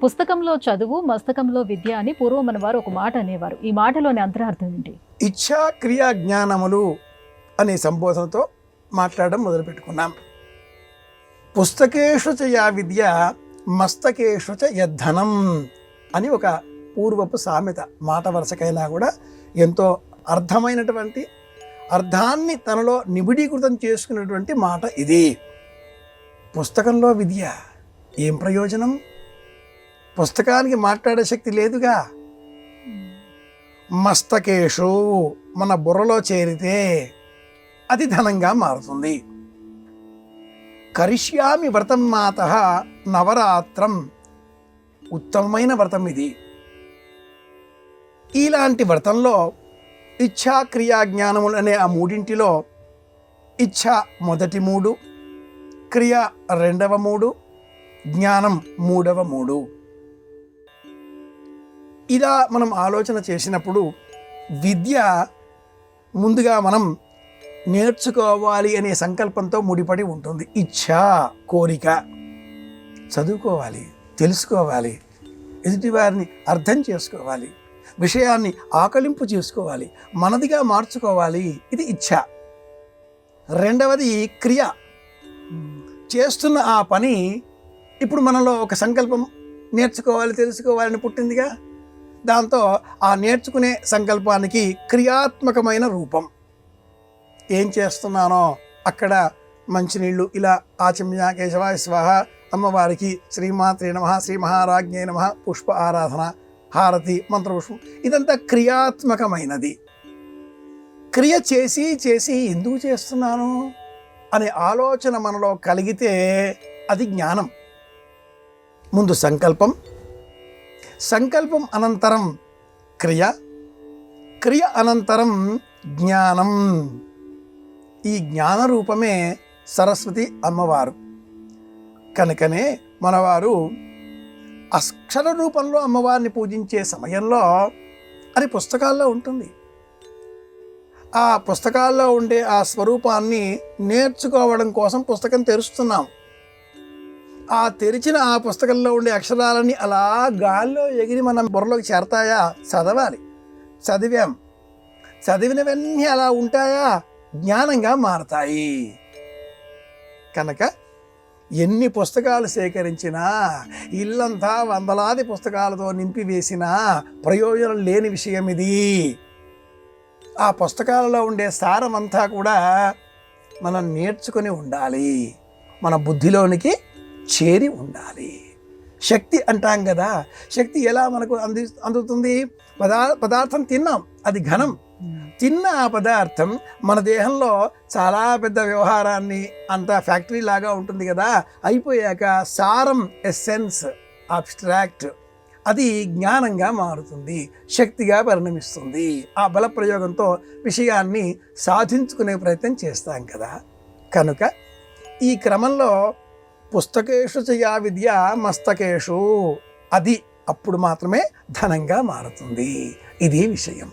పుస్తకంలో చదువు మస్తకంలో విద్య అని పూర్వం మన వారు ఒక మాట అనేవారు. ఈ మాటలోని అంతరార్థం ఏంటి? ఇచ్ఛా క్రియా జ్ఞానములు అనే సంబోధనతో మాట్లాడడం మొదలుపెట్టుకున్నాం. పుస్తకేషు చ యా విద్య మస్తకేషు చ యద్ధనం అని ఒక పూర్వపు సామెత. మాట వరుసకైనా కూడా ఎంతో అర్థమైనటువంటి అర్థాన్ని తనలో నిబిడీకృతం చేసుకున్నటువంటి మాట ఇది. పుస్తకంలో విద్య ఏం ప్రయోజనం? పుస్తకానికి మాట్లాడే శక్తి లేదుగా. మస్తకేషు మన బుర్రలో చేరితే అది ధనంగా మారుతుంది. కరిష్యామి వ్రతం మాతః నవరాత్రం, ఉత్తమమైన వ్రతం ఇది. ఇలాంటి వ్రతంలో ఇచ్ఛా క్రియా జ్ఞానములు అనే ఆ మూడింటిలో ఇచ్ఛ మొదటి 3, క్రియ రెండవ 3, జ్ఞానం మూడవ 3. ఇలా మనం ఆలోచన చేసినప్పుడు విద్య ముందుగా మనం నేర్చుకోవాలి అనే సంకల్పంతో ముడిపడి ఉంటుంది. ఇచ్ఛ కోరిక, చదువుకోవాలి, తెలుసుకోవాలి, ఎదుటివారిని అర్థం చేసుకోవాలి, విషయాన్ని ఆకలింపు చేసుకోవాలి, మనదిగా మార్చుకోవాలి. ఇది ఇచ్ఛ. రెండవది క్రియ. చేస్తున్న ఆ పని ఇప్పుడు మనలో ఒక సంకల్పం, నేర్చుకోవాలి తెలుసుకోవాలని పుట్టిందిగా. దాంతో ఆ నేర్చుకునే సంకల్పానికి క్రియాత్మకమైన రూపం. ఏం చేస్తున్నానో అక్కడ మంచినీళ్ళు ఇలా ఆచమ్య కేశవాయ స్వాహ, అమ్మవారికి శ్రీమాత్రే నమః, శ్రీ మహారాజ్ఞే నమః, పుష్ప ఆరాధన, హారతి, మంత్రపుష్పం, ఇదంతా క్రియాత్మకమైనది. క్రియ చేసి చేసి ఎందుకు చేస్తున్నాను అనే ఆలోచన మనలో కలిగితే అది జ్ఞానం. ముందు సంకల్పం, సంకల్పం అనంతరం క్రియ, క్రియ అనంతరం జ్ఞానం. ఈ జ్ఞాన రూపమే సరస్వతి అమ్మవారు. కనుకనే మనవారు అక్షర రూపంలో అమ్మవారిని పూజించే సమయంలో అది పుస్తకాల్లో ఉంటుంది. ఆ పుస్తకాల్లో ఉండే ఆ స్వరూపాన్ని నేర్చుకోవడం కోసం పుస్తకం తెరుస్తున్నాం. ఆ తెరిచిన ఆ పుస్తకంలో ఉండే అక్షరాలన్నీ అలా గాల్లో ఎగిరి మన బుర్రలోకి చేరతాయా? చదవాలి, చదివాం, చదివినవన్నీ అలా ఉంటాయా? జ్ఞానంగా మారతాయి. కనుక ఎన్ని పుస్తకాలు సేకరించినా, ఇల్లంతా వందలాది పుస్తకాలతో నింపివేసినా ప్రయోజనం లేని విషయం ఇది. ఆ పుస్తకాలలో ఉండే సారం అంతా కూడా మనం నేర్చుకుని ఉండాలి, మన బుద్ధిలోనికి చేరి ఉండాలి. శక్తి అంటాం కదా, శక్తి ఎలా మనకు అందుతుంది? పదార్థం తిన్నాం, అది ఘనం. తిన్న ఆ పదార్థం మన దేహంలో చాలా పెద్ద వ్యవహారాన్ని, అంత ఫ్యాక్టరీ లాగా ఉంటుంది కదా. అయిపోయాక సారం, ఎసెన్స్, అబ్స్ట్రాక్ట్, అది జ్ఞానంగా మారుతుంది, శక్తిగా పరిణమిస్తుంది. ఆ బల ప్రయోగంతో విషయాన్ని సాధించుకునే ప్రయత్నం చేస్తాం కదా. కనుక ఈ క్రమంలో పుస్తకేషు చ యా విద్య మస్తకేషు, అది అప్పుడు మాత్రమే ధనంగా మారుతుంది. ఇది విషయం.